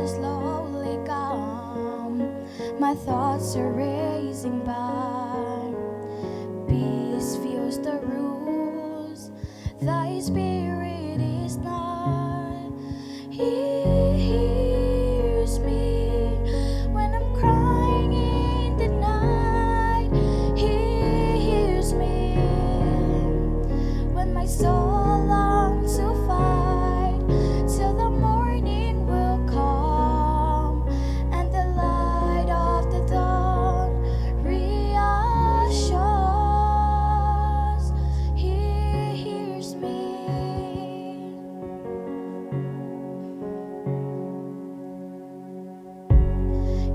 slowly calm. My thoughts are racing by. Peace fills the rules. Thy spirit is not. He hears me when I'm crying in the night. He hears me when my soul longs to fight, till the morning will come and the light of the dawn reassures. He hears me.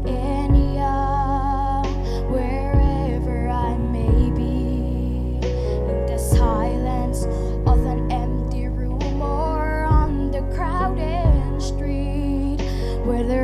Any wherever I may be, in the silence of an empty room or on the crowded street, whether